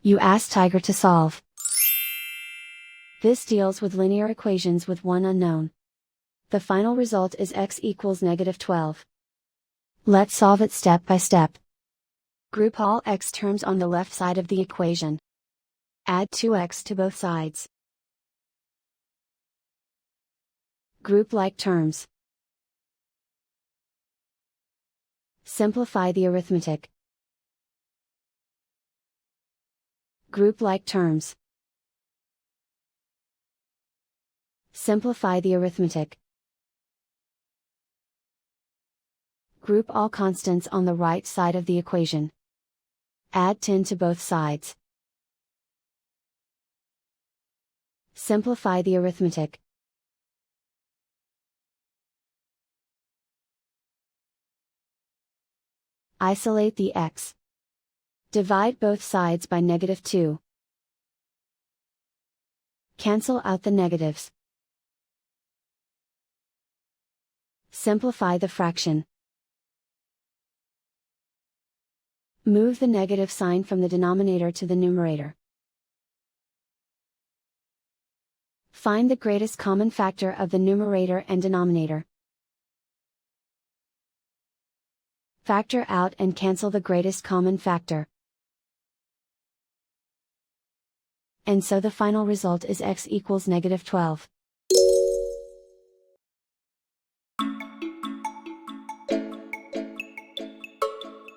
You ask Tiger to solve. This deals with linear equations with one unknown. The final result is x equals -12. Let's solve it step by step. Group all x terms on the left side of the equation. Add 2x to both sides. Group like terms. Simplify the arithmetic. Group like terms. Simplify the arithmetic. Group all constants on the right side of the equation. Add 10 to both sides. Simplify the arithmetic. Isolate the x. Divide both sides by -2. Cancel out the negatives. Simplify the fraction. Move the negative sign from the denominator to the numerator. Find the greatest common factor of the numerator and denominator. Factor out and cancel the greatest common factor. And so the final result is x equals -12.